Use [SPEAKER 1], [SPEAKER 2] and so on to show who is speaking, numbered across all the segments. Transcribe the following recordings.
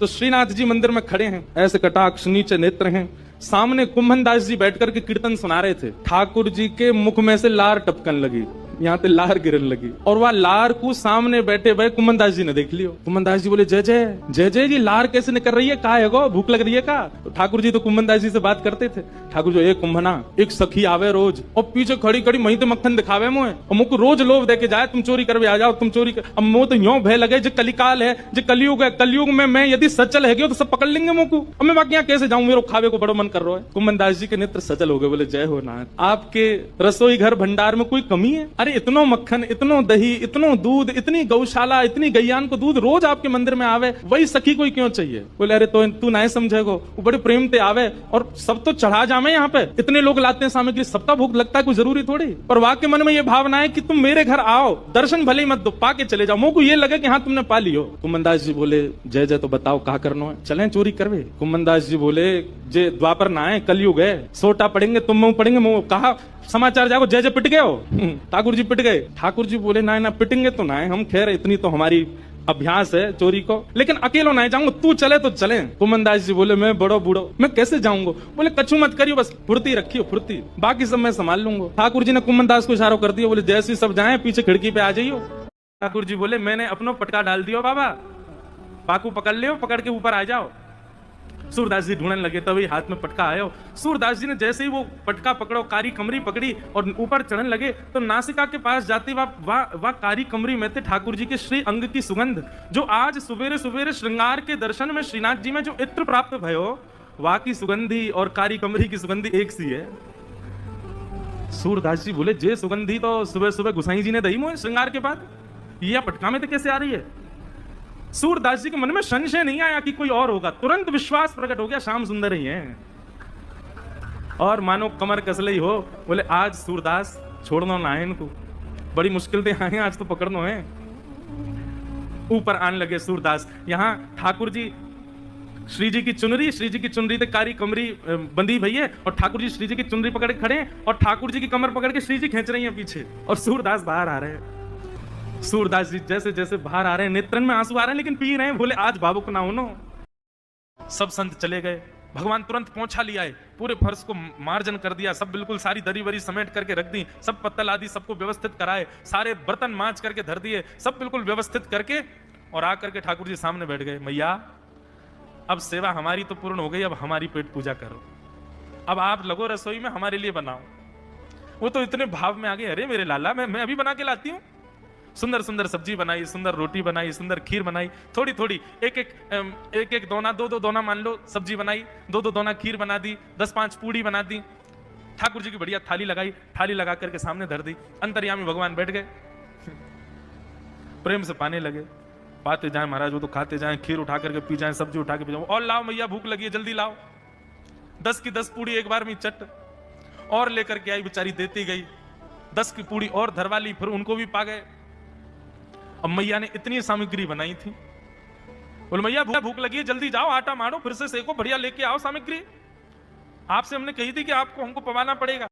[SPEAKER 1] तो श्रीनाथ जी मंदिर में खड़े हैं, ऐसे कटाक्ष नीचे नेत्र हैं, सामने कुंभन दास जी बैठकर के कीर्तन सुना रहे थे। ठाकुर जी के मुख में से लार टपकन लगी, यहाँ पे लार गिरन लगी, और वह लार को सामने बैठे भाई कुंभन दास जी ने देख लियो। कुंभन दास जी बोले जय जय जय जय जी, लार कैसे निकल रही है, कहा है गो, भूख लग रही है का? तो ठाकुर जी तो कुंभन दास जी से बात करते थे। ठाकुर जी, एक कुंभना, एक सखी आवे रोज और पीछे खड़ी खड़ी मही तो मक्खन दिखावे मुझे, और मुझको रोज लोभ दे के जाए, तुम चोरी करवे आ जाओ, तुम चोरी कर। अब मुझे तो यूं भय लगे जो कलिकाल है, जो कलयुग है, कलयुग में मैं यदि सचल है तो सब पकड़ लेंगे मुझको। अब मैं बाकी यहाँ कैसे जाऊं, मेरे खावे को बड़ो मन कर रहा है। कुंभन दास जी के नेत्र सचल हो गए, बोले जय हो नाथ, आपके रसोई घर भंडार में कोई कमी है? अरे इतनो मक्खन, इतनो दही, इतनो दूध, इतनी गौशाला, इतनी गैयान को दूध रोज आपके मंदिर में आवे, वही सखी कोई क्यों चाहिए? बोले अरे तो तू ना समझेगो, वो बड़े प्रेम ते आवे और सब तो चढ़ा जामे, यहाँ पे इतने लोग लाते हैं सामग्री, सबका भूख लगता है, कोई जरूरी थोड़ी। पर वाक्य मन में ये भावना है कि तुम मेरे घर आओ, दर्शन भले ही मत दो, पाके चले जाओ, मुझको ये लगे कि हाँ तुमने पा लियो। कुंभन दास जी बोले जय जय, तो बताओ कहा करना है, चलें चोरी करवे? कुंभन दास जी बोले जे द्वापर ना है, कलयुग है, सोटा पड़ेंगे, तुम मुंह पड़ेंगे, मुंह कहा समाचार जागो, जय जय पिट गए हो? ठाकुर जी पिट गए। ठाकुर जी बोले ना पिटेंगे तो ना, हम खैर इतनी तो हमारी अभ्यास है चोरी को, लेकिन अकेलो नहीं जाऊंगा, तू चले तो चले। कुंभन दास जी बोले मैं बड़ो बूढ़ो, मैं कैसे जाऊंगा? बोले कछु मत करियो, बस फुर्ती रखियो, फुर्ती, बाकी सब मैं संभाल लूंगा। ठाकुर जी ने कुंभन दास को इशारा कर दिया, बोले जैसे सब जाए पीछे खिड़की पे आ जाइयो। ठाकुर जी बोले मैंने अपनो पटका डाल दियो बाबा, पाकू पकड़ लियो, पकड़ के ऊपर आ जाओ। सूरदास जी ढूंढने लगे, तभी हाथ में पटका आयो। सूरदास जी ने जैसे ही वो पटका पकड़ो, कारी कमरी पकड़ी और ऊपर चढ़ने लगे, तो नासिका के पास जाते वह कारी कमरी में थे ठाकुर जी के श्री अंग की सुगंध, जो आज सुबेरे सुबेरे श्रृंगार के दर्शन में श्रीनाथ जी में जो इत्र प्राप्त भयो, वह की सुगंधी और कारी कमरी की सुगंधी एक सी है। सूरदास जी बोले जे सुगंधी तो सुबह सुबह गुसाई जी ने दही मुझे श्रृंगार के बाद, यह पटका में तो कैसे आ रही है? सूरदास जी के मन में संशय नहीं आया कि कोई और होगा, तुरंत विश्वास प्रकट हो गया, श्याम सुंदर ही है। और मानो कमर कसले ही हो, बोले आज सूरदास छोड़ना ना है इनको, बड़ी मुश्किल से आए आज तो पकड़ना है। ऊपर आने लगे सूरदास, यहाँ ठाकुर जी श्री जी की चुनरी ते कारी कमरी बंदी भई है, और ठाकुर जी श्री जी की चुनरी पकड़ के खड़े हैं, और ठाकुर जी की कमर पकड़ के श्री जी खींच रही हैं पीछे, और सूरदास बाहर आ रहे हैं। सूरदास जी जैसे जैसे बाहर आ रहे हैं, नेत्रन में आंसू आ रहे हैं, लेकिन पी रहे हैं, बोले आज भावुक ना हो नो। सब संत चले गए, भगवान तुरंत पहुंचा लिया है, पूरे फर्श को मार्जन कर दिया, सब बिल्कुल सारी दरी वरी समेट करके रख दी, सब पत्तल आदि सबको व्यवस्थित कराए, सारे बर्तन मांज करके धर दिए, सब बिल्कुल व्यवस्थित करके, और आकर के ठाकुर जी सामने बैठ गए। मैया अब सेवा हमारी तो पूर्ण हो गई, अब हमारी पेट पूजा करो, अब आप लगो रसोई में, हमारे लिए बनाओ। वो तो इतने भाव में आ गए, अरे मेरे लाला मैं अभी बना के लाती हूँ। सुंदर सुंदर सब्जी बनाई, सुंदर रोटी बनाई, सुंदर खीर बनाई, थोड़ी थोड़ी एक एक दोना, दो दोना मान लो सब्जी बनाई, दो दोना खीर बना दी, 10-5 पूड़ी बना दी, ठाकुर जी की बढ़िया थाली लगाई, थाली लगा करके सामने धर दी, अंतर्यामी भगवान बैठ गए, प्रेम से पाने लगे, पाते जाए महाराज, वो तो खाते जाए, खीर उठा करके पी जाए, सब्जी उठा के पी जाए, और लाओ मैया भूख लगी है जल्दी लाओ, 10 की 10 पूड़ी एक बार में चट, और लेकर के आई, बेचारी देती गई, 10 की पूड़ी और धरवा ली, फिर उनको भी पा गए। अब मैया ने इतनी सामग्री बनाई थी, बोले मैया भूख लगी है जल्दी जाओ, आटा मारो, फिर से सेको, बढ़िया लेके आओ सामग्री, आपसे हमने कही थी कि आपको हमको पवाना पड़ेगा।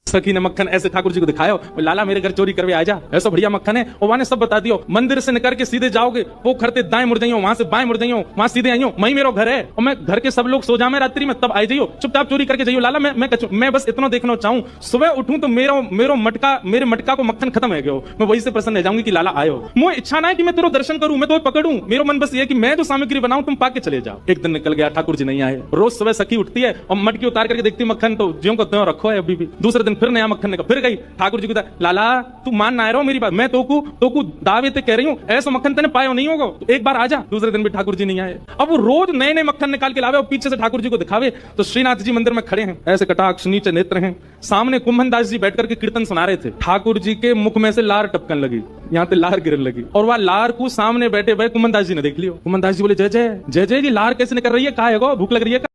[SPEAKER 1] सखी ने मक्खन ऐसे ठाकुर जी को दिखाया, लाला मेरे घर चोरी करवे आ जा, ऐसा बढ़िया मक्खन है, और वहां ने सब बता दियो, मंदिर से निकल के सीधे जाओगे, वो खरते दाएं मुड़ जाइयो, वहां से बाएं मुड़ जाइयो, वहां सीधे आइयो, वही मेरा घर है, और मैं घर के सब लोग सो जामे रात्रि में, तब आई जाइयो, चुपचाप चोरी करके जाइयो। लाला मैं बस इतना देखना चाहूं, सुबह उठूं तो मेरे मटका को मक्खन खत्म है गयो, मैं वही से प्रसन्न रह जाऊंगी कि लाला आयो। मुझे इच्छा ना है कि मैं तेरा दर्शन करूं, मैं तो पकड़ूं, मेरा मन बस ये कि मैं जो सामग्री बनाऊं तुम पाके चले जाओ। एक दिन निकल गया, ठाकुर जी नहीं आए, रोज सुबह सखी उठती है और मटकी उतार करके देखती मक्खन तो ज्यों को त्यों रखो है अभी भी। दूसरे दिन फिर नया मक्खन निकल, गई ठाकुर जी को, लाला तू मान ना रहा मेरी बात, मैं तो दावे ते कह रही हूँ, ऐसा मक्खन तेने पायो नहीं होगा, तो एक बार आजा। दूसरे दिन भी ठाकुर जी नहीं आए, अब वो रोज नए नए मक्खन निकाल के लावे और पीछे से ठाकुर जी को दिखावे। तो श्रीनाथ जी मंदिर में खड़े हैं, ऐसे कटाक्ष नीचे नेत्र हैं, सामने कुंभन दास जी बैठकर के कीर्तन सुना रहे थे। ठाकुर जी के मुख में से लार टपकन लगी, यहाँ पे लार गिरन लगी, और वह लार को सामने बैठे भाई कुंभन दास जी ने देख लियो। कुंभन दास जी बोले जय जय जय जय जी, लार कैसे निकल रही है, कहा है गो, भूख लग रही है।